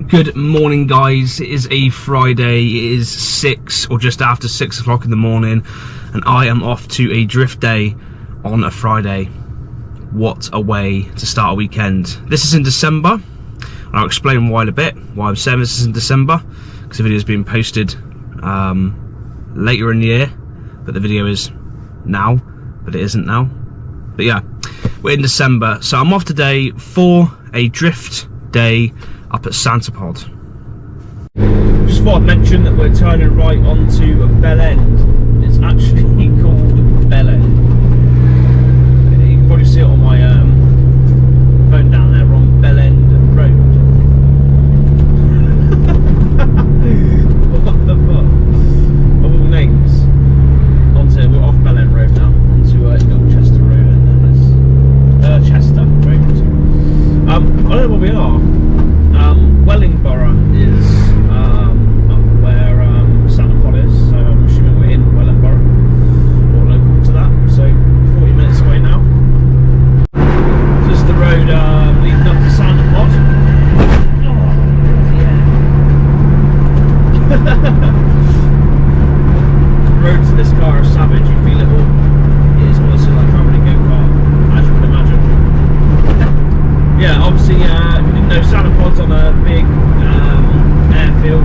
Good morning, guys. It is a Friday. It is 6 or just after 6 o'clock in the morning, and I am off to a drift day on a Friday. What a way to start a weekend. This is in December, and I'll explain why in a bit, why I'm saying this is in December, because the video is being posted later in the year, but the video is now, but it isn't now. But yeah, we're in December, so I'm off today for a drift day up at Santa Pod. Just thought I'd mention that we're turning right onto a Bell End. It's actually called Bell End. You can probably see it on my phone down there. We're on Bell End Road. What the fuck? Of all names. We're off Bell End Road now, onto Ilchester Road, and then there's Chester Road. I don't know where we are. Wellingborough is up where Santa Pod is, so I'm assuming we're in Wellingborough, or local to that, so 40 minutes away now. This is the road leading up to Santa Pod. Oh, yeah. The roads in this car are savage, you feel it all. It is honestly like travelling a go-kart, as you can imagine. Yeah, obviously, if you didn't know, Santa Pod's on a big airfield. I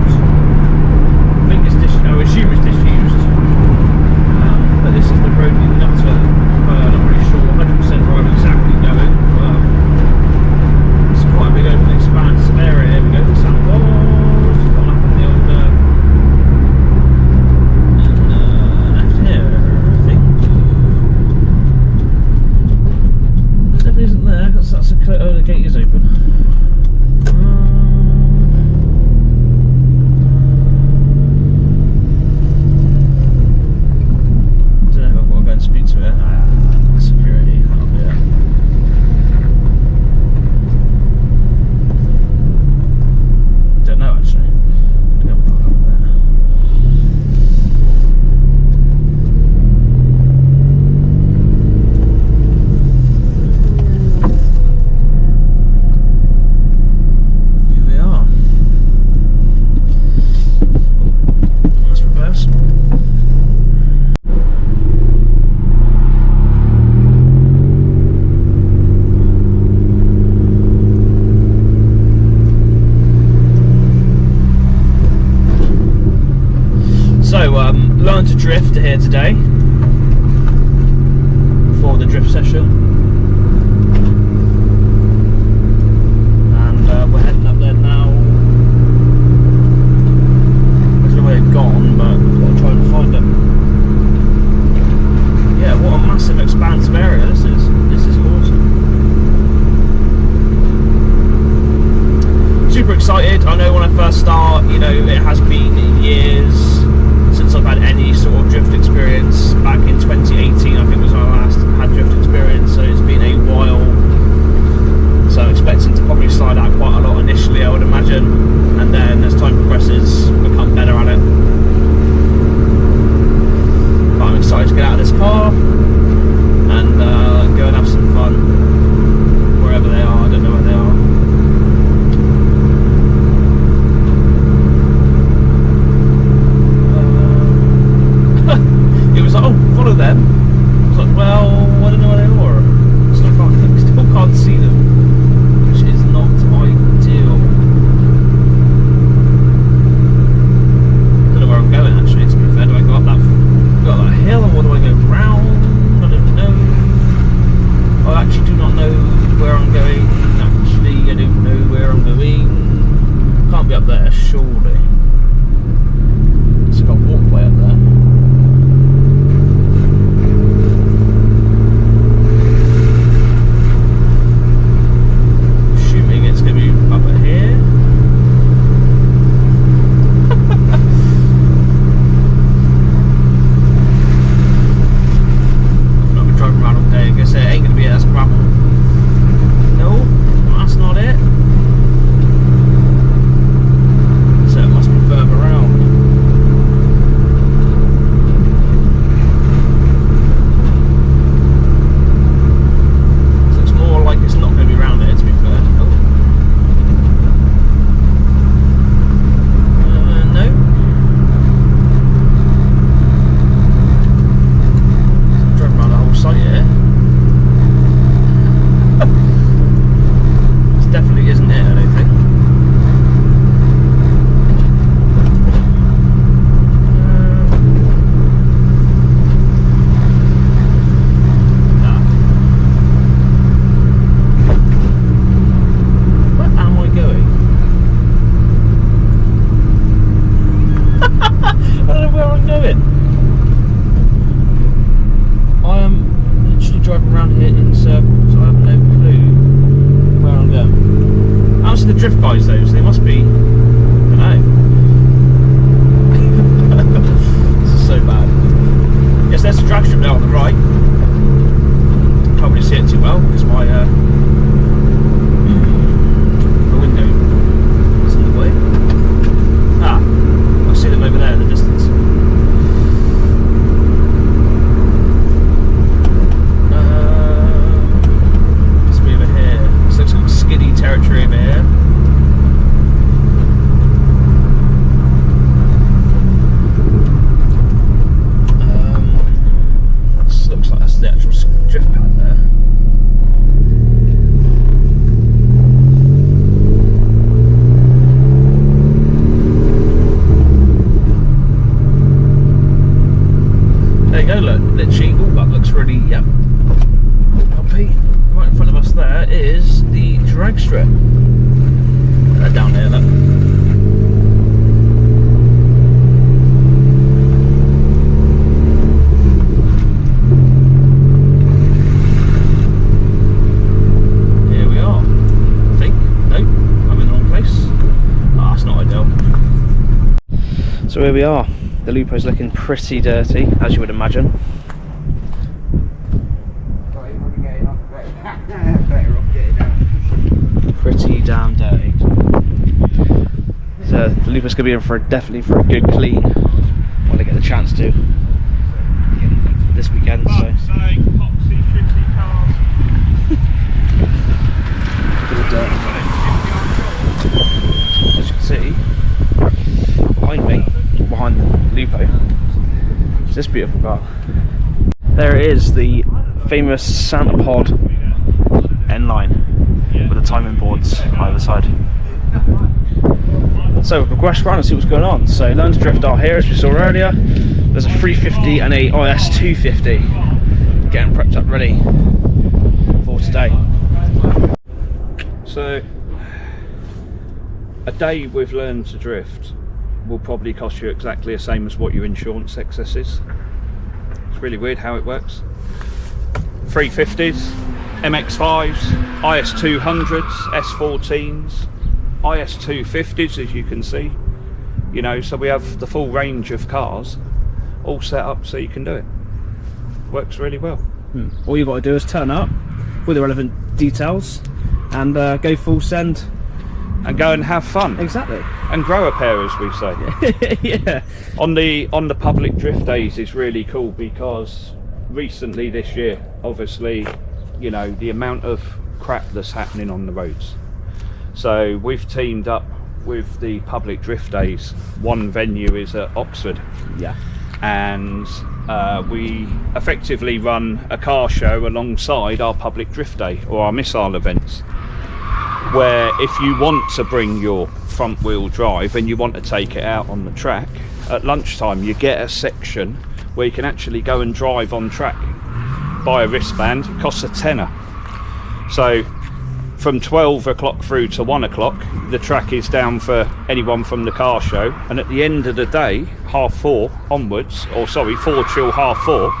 think it's I assume it's disused. But this is the road leading up to it. I'm not really sure 100% where I'm exactly going. It's quite a big open expanse area. Here we go, the Santa Pod. Just gone up on the old left here, I think. There definitely isn't there, because that's the gate is open. Speak to it. Security, that'll be it. Don't know actually. I'm gonna go up there. Here we are. Let's reverse. Learn to drift here today for the drift session, and we're heading up there now. I don't know where they've gone, but I've got to try and find them. Yeah, what a massive expansive area this is. This is awesome. Super excited. I know when I first start, you know, it has been years since I've had any sort of drift experience. Back in 2018 I think was my last had drift experience, so it's been a while, so I'm expecting to probably slide out quite a lot initially, I would imagine, and then as time progresses become better at it. But I'm excited to get out of this car and go and have some fun wherever they are. I don't know where they are. It was like, oh, follow them. I was like, well, I don't know where they are. Still can't see them, which is not ideal. I don't know where I'm going actually, to be fair. Do I go up that hill, or do I go round? I don't know. I actually do not know where I'm going. Actually, I don't know where I'm going. Can't be up there, surely. It's got a walkway up there. light. Can't really see it too well because my window is in the way. Ah, I see them over there in the distance. Must be over here. This looks like skiddy territory over here. Looks like that's the actual drift pad there. There you go, look, literally, oh, that looks really, yep. Bumpy. Right in front of us there is the drag strip. Down there, look. So here we are. The Lupo's looking pretty dirty, as you would imagine. Pretty damn dirty. So the Lupo's gonna be in for definitely for a good clean when I get the chance to this weekend. So. Bit of dirt. As you can see, behind me, behind the Lupo, is this beautiful car. There it is, the famous Santa Pod N-Line with the timing boards on either side. So we'll rush around and see what's going on. So Learn to Drift are here, as we saw earlier. There's a 350 and a IS 250 getting prepped up ready for today. So a day with Learn to Drift will probably cost you exactly the same as what your insurance excess is. It's really weird how it works. 350s, MX5s, IS 200s, S14s, IS 250s, as you can see. You know, so we have the full range of cars all set up so you can do it. Works really well. All you've got to do is turn up with the relevant details and go full send and go and have fun. Exactly. And grow a pair, as we say. Yeah. On the public drift days is really cool because recently this year, obviously, you know, the amount of crap that's happening on the roads. So we've teamed up with the public drift days. One venue is at Oxford. Yeah. And we effectively run a car show alongside our public drift day or our missile events, where if you want to bring your front wheel drive and you want to take it out on the track, at lunchtime you get a section where you can actually go and drive on track. Buy a wristband, it costs a tenner. So from 12 o'clock through to 1 o'clock, the track is down for anyone from the car show, and at the end of the day, 4:30 onwards, or sorry, 4 till 4:30,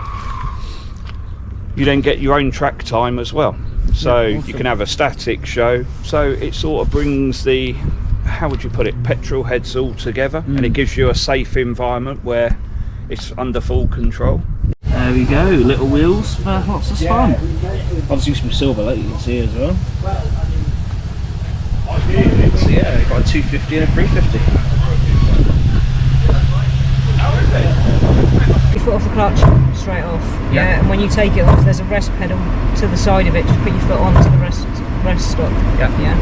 you then get your own track time as well. So yeah, awesome. You can have a static show, so it sort of brings the, how would you put it, petrol heads all together, and it gives you a safe environment where it's under full control. There we go, little wheels for lots of fun. Obviously some silver, like you can see as well. So yeah, we've got a 250 and a 350. Your foot off the clutch, straight off. Yeah, and when you take it off, there's a rest pedal to the side of it. Just put your foot onto the rest stop. Yeah.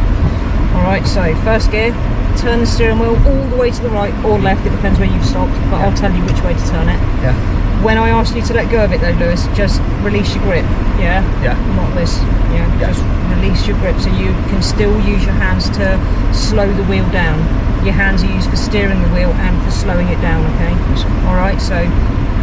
Alright, so first gear, turn the steering wheel all the way to the right or left, it depends where you've stopped, but I'll tell you which way to turn it. Yeah. When I ask you to let go of it though, Lewis, just release your grip. Yeah? Yeah. Not this. Yeah. Just release your grip so you can still use your hands to slow the wheel down. Your hands are used for steering the wheel and for slowing it down, okay? Alright, so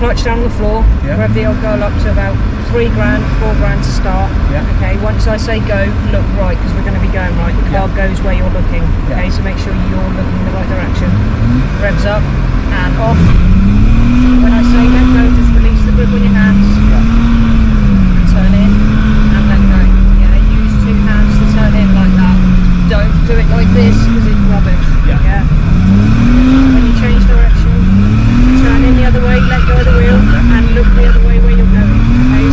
clutch down on the floor, rev the old girl up to about 3 grand, 4 grand to start. Okay, once I say go, look right, because we're going to be going right. The car goes where you're looking. Okay, so make sure you're looking in the right direction. Revs up and off. When I say let go, just release the grip on your hands and turn in and let go. Yeah, use 2 hands to turn in like that. Don't do it like this because it's rubbish. Yeah. When you change direction, turn in the other way, let go of the wheel and look the other way where you're going. Okay,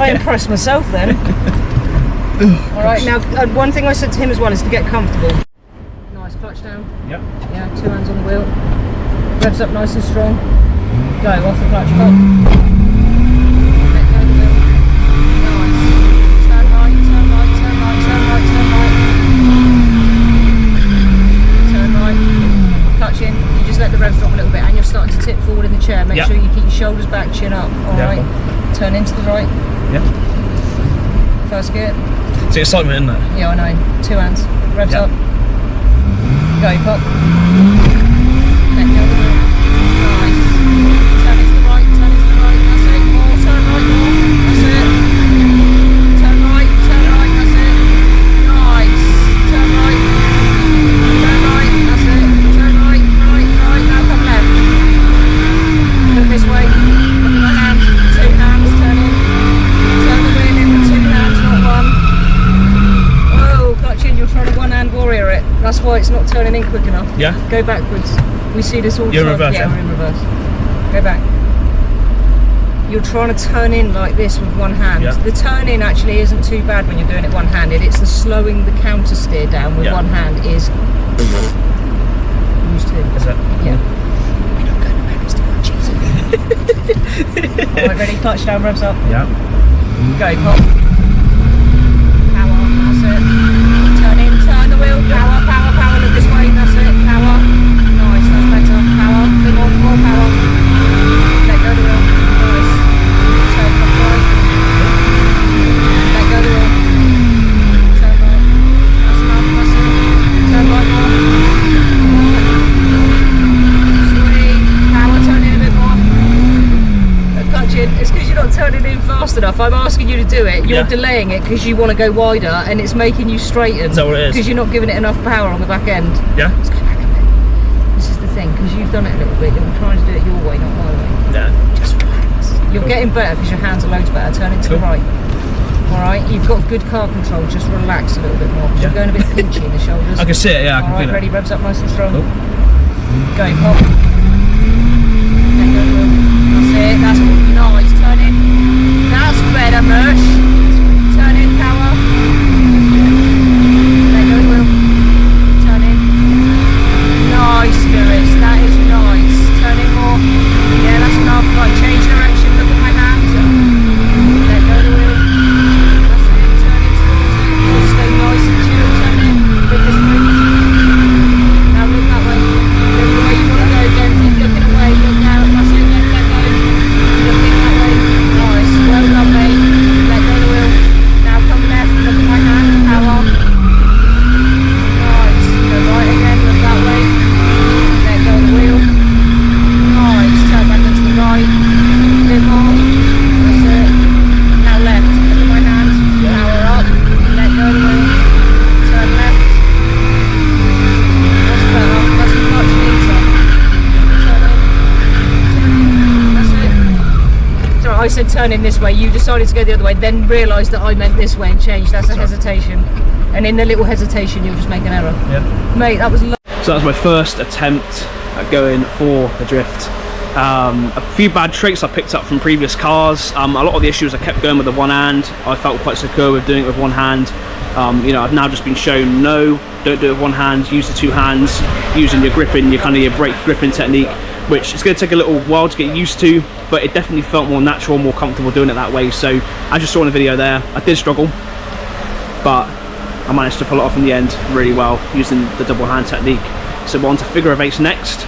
I impress myself then. Alright, now one thing I said to him as well is to get comfortable. Nice, clutch down. Yep. Yeah, 2 hands on the wheel. Revs up nice and strong. Go, off the clutch, pop. Let go of the wheel. Nice. Turn right, turn right, turn right, turn right, turn right. Turn right. Clutch in. You just let the revs drop a little bit and you're starting to tip forward in the chair. Make sure you keep your shoulders back, chin up. Alright. Turn into the right. Yeah. First gear. It's excitement, isn't it? Yeah, I know. 2 hands. Revs up. Go, pop. Let go of the wheel. Nice. Turn into the right, turn into the right. That's it. More, turn right, more. That's it. Turn right, that's it. Nice. Turn right. Turn right, that's it. Turn right, right, right. Now come left. Look this way. Look at my hand. 2 hands, turn in. Turn the wheel in with 2 hands, not 1. You're trying to one-hand warrior it. That's why it's not turning in quick enough. Yeah. Go backwards. We see this all the You're time. in reverse. Yeah, we're in reverse. Go back. You're trying to turn in like this with one hand. Yeah. The turn in actually isn't too bad when you're doing it one-handed. It's the slowing the counter steer down with one hand is used to. Is it? Yeah. We're not going to Americans too much. Alright, ready? Clutch down, revs up. Yeah. Go, pop. Power, that's it. Turn in, turn the wheel, power, power, power, look this way, that's it, power. Nice, that's better, power, bit more power. Let go of the wheel, nice. Turn right. Let go of the wheel. Turn right. That's enough, that's it. Turn right more. Sweet, power, turn in a bit more. Clutch in, it's because you're not turning in fast enough. I'm asking you to do it, you're delaying it because you want to go wider and it's making you straighten. Is that what it is? Because you're not giving it enough power on the back end. Yeah? Let's go back a bit. This is the thing, because you've done it a little bit, you're trying to do it your way, not my way. Yeah. Just relax. You're getting better because your hands are loads better. Turn it to the right. Alright, you've got good car control, just relax a little bit more because you're going a bit pinchy in the shoulders. I can see it, yeah, I can feel it. Alright, ready, revs up nice and strong. Cool. Go, pop. Let go of the wheel. That's it, that's nice. Turn in. That's better, Mersh. Turn in, power. Let go of the wheel. Turn in. Nice, Lewis. That is nice. Turn in more. Yeah, that's enough. Right, change direction. Look at my hand. Let go of the wheel. That's it. Turn in. Just stay nice and chill. Turn in. Look this way. Now look that way. Look the way you want to go again. Keep looking away. Look out. That's it. Let go. Looking that way. Nice. Well done, mate. Let go of the wheel. Now come left. Look at my hand. Power. Nice. Go right again. Look that way. Let go of the wheel. Nice. Turn back into the right. A bit more. That's it. Now left. Look at my hand. Power up. Let go of the wheel. Turn left. That's better. That's much neater. Turn in. That's it. So I said turn in this way, you decided to go the other way, then realised that I meant this way and changed. That's a hesitation. And in the little hesitation, you'll just make an error. Yeah. Mate, that was So that was my first attempt at going for the drift. A few bad tricks I picked up from previous cars. A lot of the issues I kept going with the one hand. I felt quite secure with doing it with one hand. You know, I've now just been shown no, don't do it with one hand, use the 2 hands, using your gripping, your kind of your brake gripping technique, which is going to take a little while to get used to, but it definitely felt more natural, more comfortable doing it that way. So as you saw in the video there, I did struggle, but I managed to pull it off in the end really well using the double hand technique. So we're on to figure of 8s next.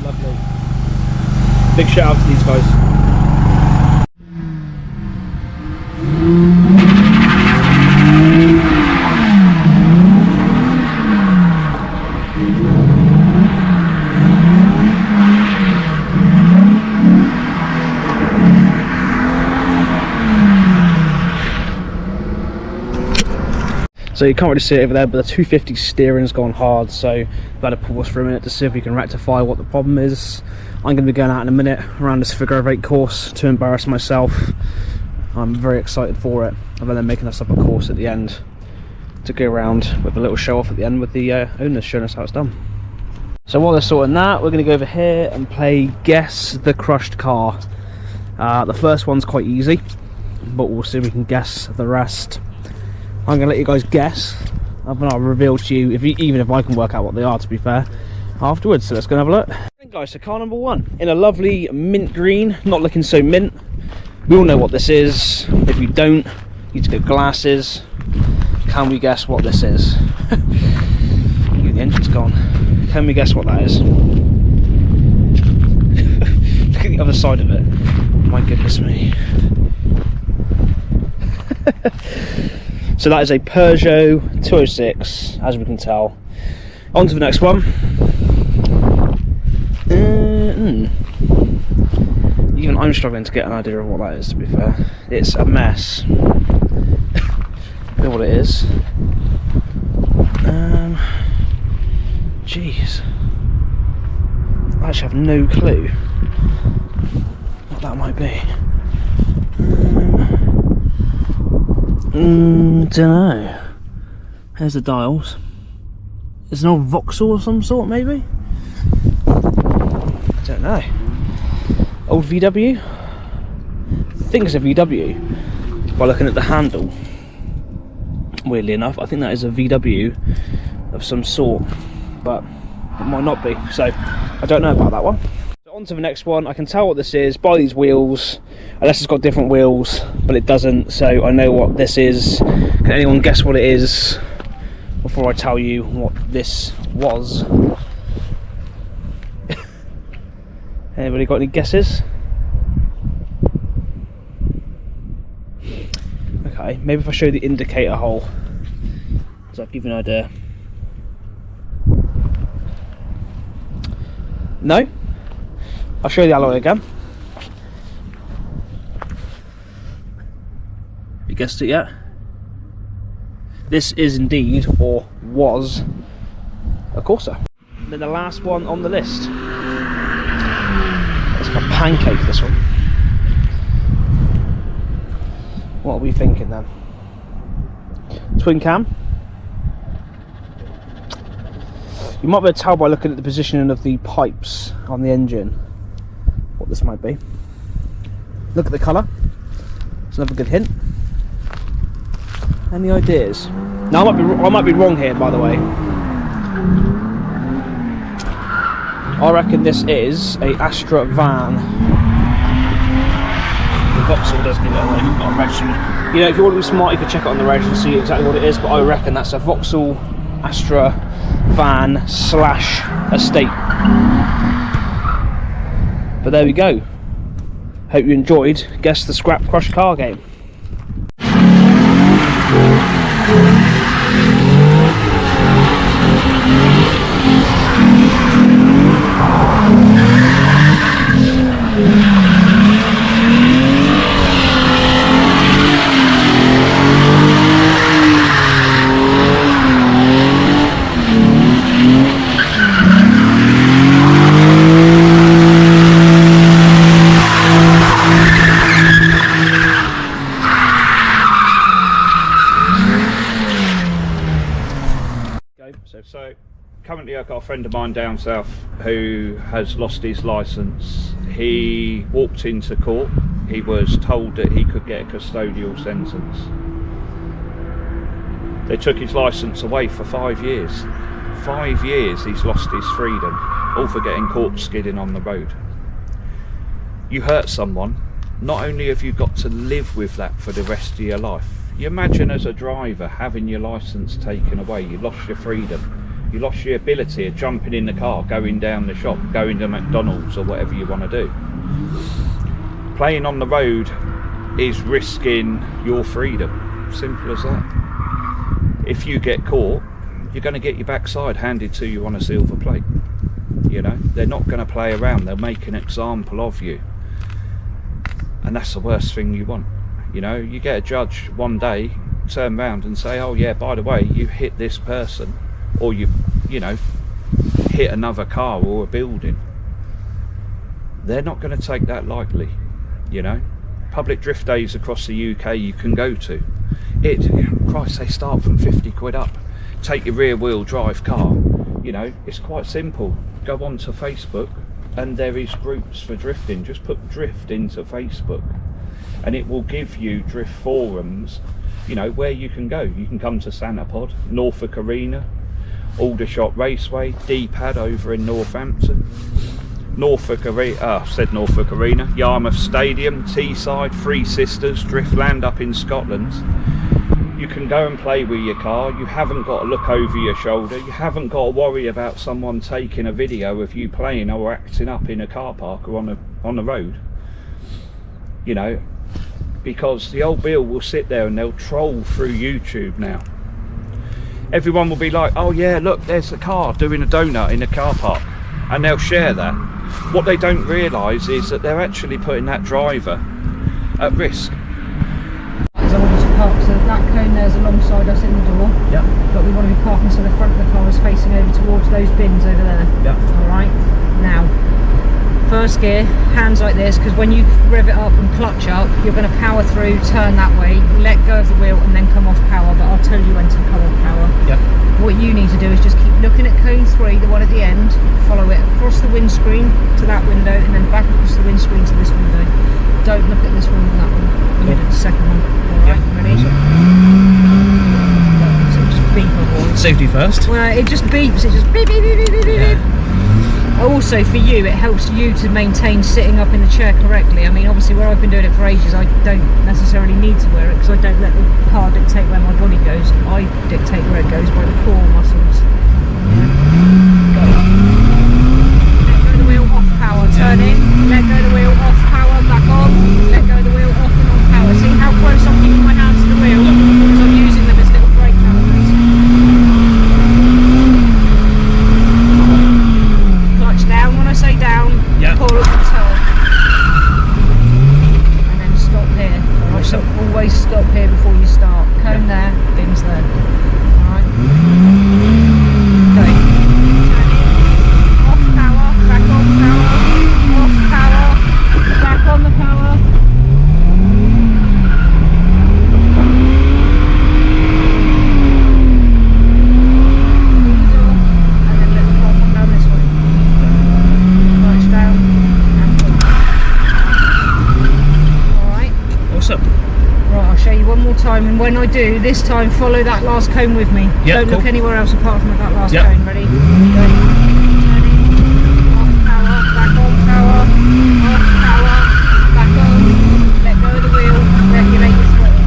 Lovely. Big shout out to these guys. So you can't really see it over there, but the 250 steering's gone hard, so I've had to pause for a minute to see if we can rectify what the problem is. I'm going to be going out in a minute around this figure of 8 course to embarrass myself. I'm very excited for it, and then making us up a course at the end. to go around with a little show off at the end with the owners showing us how it's done. So while they're sorting that, we're going to go over here and play Guess the Crushed Car. The first one's quite easy, but we'll see if we can guess the rest. I'm going to let you guys guess, and I'll reveal to you, even if I can work out what they are, to be fair, afterwards. So let's go and have a look. And guys, so car number one, in a lovely mint green, not looking so mint. We all know what this is. If you don't, you need to get glasses. Can we guess what this is? The engine's gone. Can we guess what that is? Look at the other side of it. My goodness me. So that is a Peugeot 206, as we can tell. On to the next one. Even I'm struggling to get an idea of what that is, to be fair. It's a mess. I know what it is. Jeez. I actually have no clue what that might be. Dunno. Here's the dials. It's an old Vauxhall of some sort, maybe? I don't know. Old VW? I think it's a VW by looking at the handle. Weirdly enough, I think that is a VW of some sort, but it might not be, so I don't know about that one. So on to the next one. I can tell what this is by these wheels, unless it's got different wheels, but it doesn't, so I know what this is. Can anyone guess what it is before I tell you what this was? Anybody got any guesses? Okay, maybe if I show the indicator hole, does that give you an idea? No? I'll show you the alloy again. You guessed it yet? This is indeed, or was, a Corsa. Then the last one on the list. It's like a pancake, this one. What are we thinking then? Twin cam. You might be able to tell by looking at the positioning of the pipes on the engine what this might be. Look at the colour. It's another good hint. Any ideas? Now I might be wrong here, by the way. I reckon this is a Astra van. The Vauxhall does give it away. We've got a reg. You know, if you want to be smart, you can check it on the reg and see exactly what it is. But I reckon that's a Vauxhall Astra van slash estate. But there we go. Hope you enjoyed Guess the Scrap Crush Car game. So currently I've got a friend of mine down south who has lost his licence. He walked into court. He was told that he could get a custodial sentence. They took his licence away for 5 years. 5 years he's lost his freedom, all for getting caught skidding on the road. You hurt someone, not only have you got to live with that for the rest of your life. You imagine as a driver having your licence taken away, you lost your freedom. You lost your ability of jumping in the car, going down the shop, going to McDonald's or whatever you want to do. Playing on the road is risking your freedom. Simple as that. If you get caught, you're going to get your backside handed to you on a silver plate. You know, they're not going to play around. They'll make an example of you. And that's the worst thing you want. You know, you get a judge one day, turn around and say, oh yeah, by the way, you hit this person, or you know, hit another car or a building. They're not going to take that lightly, you know. Public drift days across the UK you can go to. Christ, they start from 50 quid up. Take your rear wheel drive car, you know, it's quite simple. Go onto Facebook and there is groups for drifting. Just put drift into Facebook and it will give you drift forums, you know, where you can go. You can come to Sanapod, Norfolk Arena, Aldershot Raceway, D-Pad over in Northampton, Norfolk Arena, said Norfolk Arena, Yarmouth Stadium, Teesside, Three Sisters, Driftland up in Scotland. You can go and play with your car. You haven't got to look over your shoulder. You haven't got to worry about someone taking a video of you playing or acting up in a car park or on the road. You know, because the old Bill will sit there and they'll troll through YouTube now. Everyone will be like, oh yeah, look, there's a car doing a donut in a car park, and they'll share that. What they don't realise is that they're actually putting that driver at risk. So that cone there's alongside us in the door. Yeah. But we want to be parking so the front of the car is facing over towards those bins over there. Yeah. Alright. Now, first gear, hands like this, because when you rev it up and clutch up, you're going to power through, turn that way, let go of the wheel and then come off power, but I'll tell you when to come off power. Yeah. What you need to do is just keep looking at cone 3, the one at the end, follow it across the windscreen to that window and then back across the windscreen to this window. Don't look at this one and that one. You do the second one. Alright, ready? So just beep avoid. Safety first. Well, it just beeps, it just beep, beep, beep, beep, beep, beep. Also for you, it helps you to maintain sitting up in the chair correctly. I mean, obviously where I've been doing it for ages, I don't necessarily need to wear it because I don't let the car dictate where my body goes. I dictate where it goes by the core muscles. Go. Let go of the wheel, off power, turn in. Let go of the wheel, off power, back on. Let go of the wheel, off and on power. See how close I'm keeping my hands to the wheel because I'm using them as little brake calipers. Down when I say down, yeah. Pull up and turn. And then stop here. Alright, so always stop here before you start. Cone there, bins there. Alright. Go. Turn in. Off power, back on power. Off power, back on the power. Time, and when I do this time, follow that last cone with me. Yep, Don't look anywhere else apart from that last yep. cone. Ready? Go. Turn in. Off power, back on power. Off power, back on. Let go of the wheel. Regulate your throttle.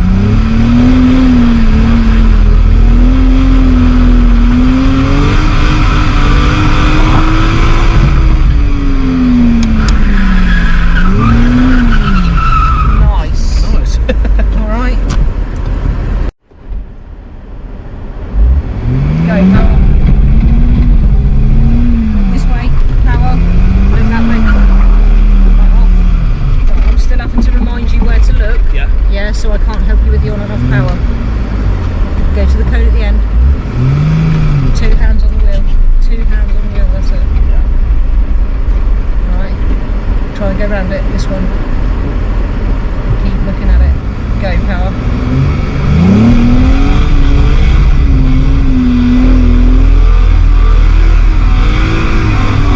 So I can't help you with the on and off power. Go to the cone at the end. 2 hands on the wheel. 2 hands on the wheel, that's it. Right. Try and go around it, this one. Keep looking at it. Go, power.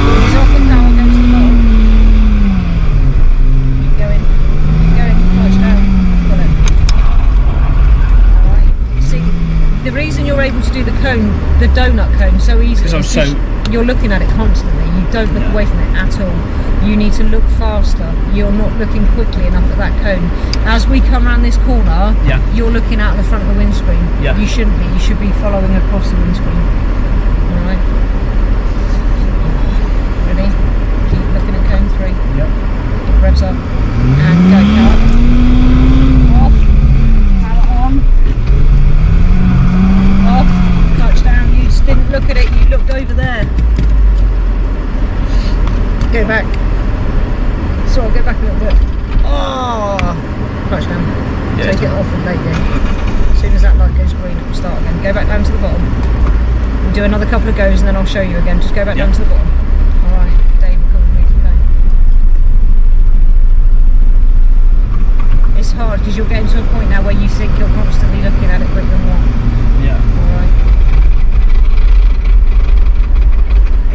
Ease off the power, go to the bottom. Keep going. Keep going, clutch down. The reason you're able to do the cone, the donut cone, so easily is because you're looking at it constantly. You don't look away from it at all. You need to look faster. You're not looking quickly enough at that cone. As we come around this corner, you're looking out the front of the windscreen. You shouldn't be. You should be following across the windscreen. Alright. Ready? Keep looking at cone 3. Revs up. And go, power. Off. Power on. Off, touch down, you just didn't look at it, you looked over there. Go back. So I'll go back a little bit. Oh, touch down. Take it off and let go. As soon as that light goes green, it will start again. Go back down to the bottom. We'll do another couple of goes and then I'll show you again. Just go back down to the bottom. Alright, Dave will come and meet the cone. It's hard because you're getting to a point now where you think you're constantly looking at it quicker than what. Yeah. Alright.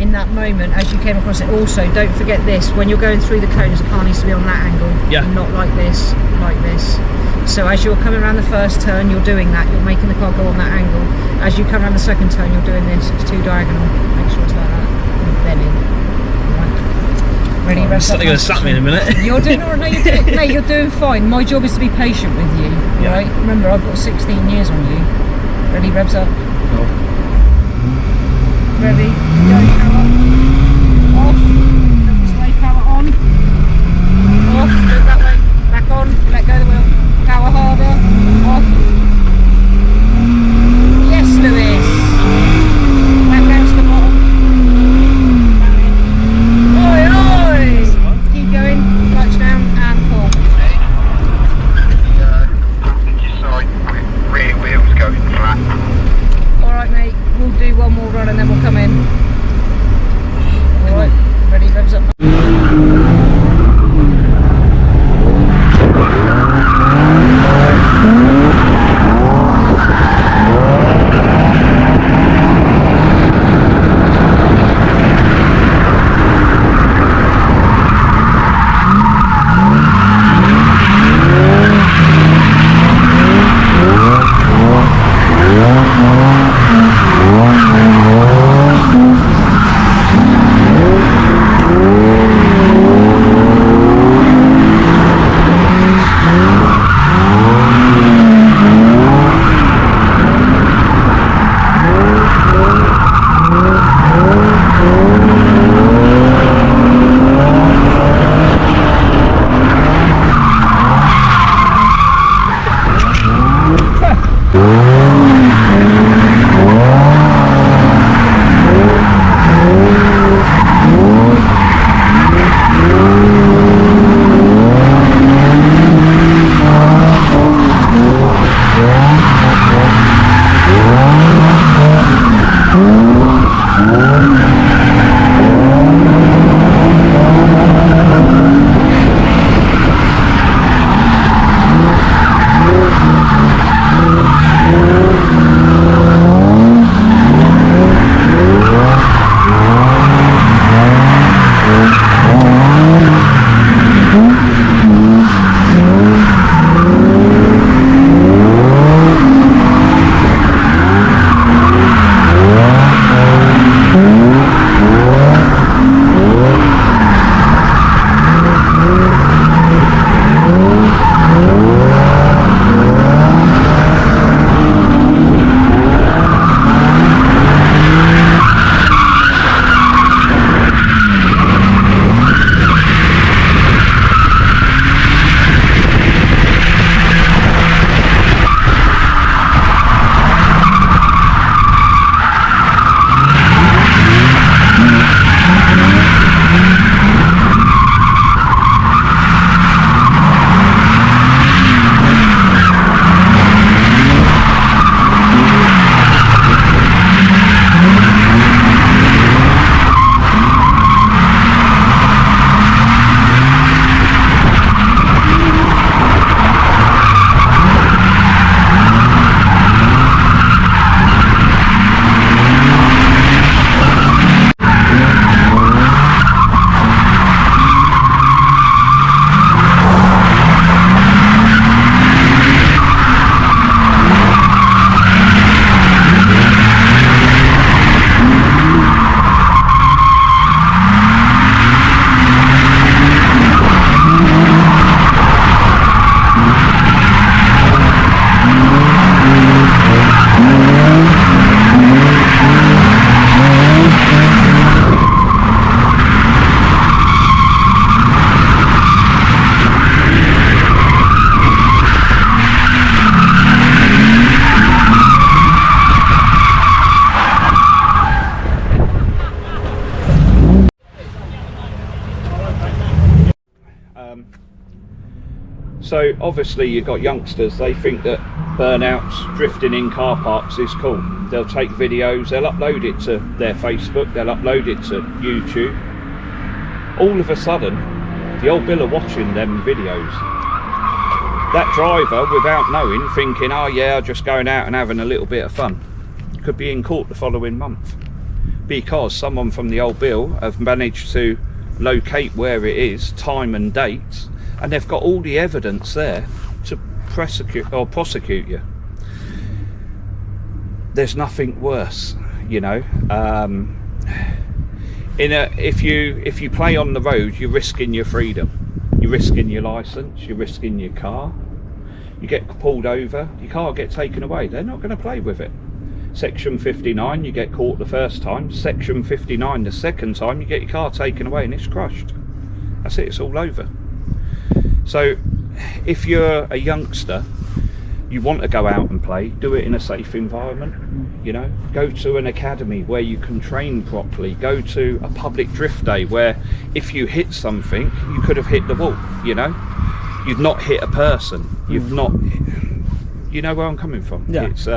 In that moment, as you came across it, also don't forget this: when you're going through the cones, the car needs to be on that angle, not like this, like this. So as you're coming around the first turn, you're doing that, you're making the car go on that angle. As you come around the second turn, you're doing this, it's too diagonal, make sure it's like that, and then in. Right. Ready, rest up. Something going to slap me in a minute. You're doing alright, no, mate, you're doing fine. My job is to be patient with you, right? Remember, I've got 16 years on you. Ready, revs up. Cool. Ready, go, power off, this way, power on, off, go that way, back on, let go of the wheel, power harder, off, yes Lewis, back down to the bottom, oi oi, keep going, clutch down and pull. Side rear wheels going flat. Alright mate, we'll do one more run and then we'll come in. Alright, ready, revs up. So obviously you've got youngsters, they think that burnouts, drifting in car parks is cool. They'll take videos, they'll upload it to their Facebook, they'll upload it to YouTube. All of a sudden, the old bill are watching them videos. that driver, without knowing, thinking, oh yeah, just going out and having a little bit of fun, could be in court the following month, because someone from the old bill have managed to locate where it is, time and date, and they've got all the evidence there to prosecute you. There's nothing worse, you know. If you play on the road, you're risking your freedom, you're risking your license, you're risking your car. You get pulled over, your car get taken away. They're not going to play with it. Section 59, you get caught the first time. Section 59 the second time, you get your car taken away and it's crushed. That's it, it's all over. So if you're a youngster, you want to go out and play, do it in a safe environment, you know. Go to an academy where you can train properly. Go to a public drift day where if you hit something, you could have hit the wall, you know. You've not hit a person. You've not, you know where I'm coming from. Yeah. It's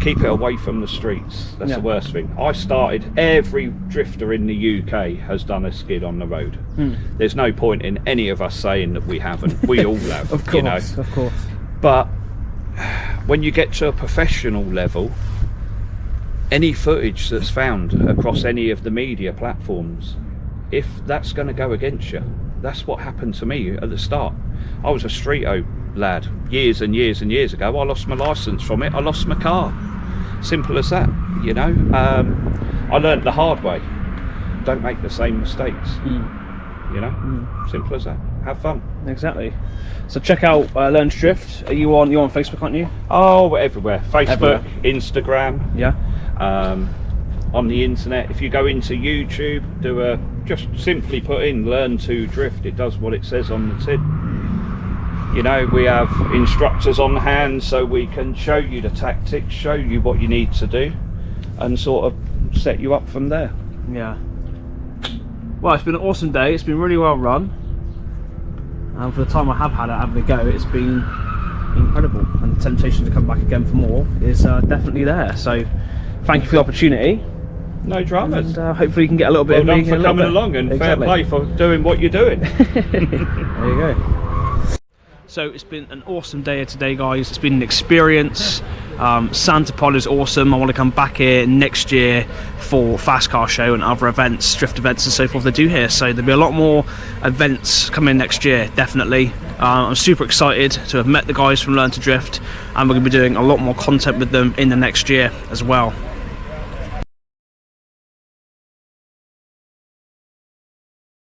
keep it away from the streets. That's the worst thing. I started, every drifter in the UK has done a skid on the road. There's no point in any of us saying that we haven't. We all have. Of course, you know? of course. But when you get to a professional level, any footage that's found across any of the media platforms, if that's going to go against you, that's what happened to me at the start. I was a street-o lad years and years and years ago. I lost my license from it. I lost my car. Simple as that, you know. I learnt the hard way. Don't make the same mistakes. You know, simple as that. Have fun. Exactly. So check out Learn to Drift. You're on Facebook, aren't you? Oh, we're everywhere. Facebook, everywhere. Instagram. Yeah. On the internet, if you go into YouTube, just simply put in Learn to Drift. It does what it says on the tin. You know, we have instructors on hand, so we can show you the tactics, show you what you need to do, and sort of set you up from there. Yeah. Well, it's been an awesome day. It's been really well run. And for the time I have had it having a go, it's been incredible. And the temptation to come back again for more is definitely there. So thank you for the opportunity. No dramas. And hopefully you can get a little bit well of me done for coming along, and fair play for doing what you're doing. There you go. So it's been an awesome day today, guys. It's been an experience. Santa Pod is awesome. I want to come back here next year for Fast Car Show and other events, drift events and so forth they do here. So there'll be a lot more events coming next year, definitely. I'm super excited to have met the guys from Learn to Drift, and we're going to be doing a lot more content with them in the next year as well.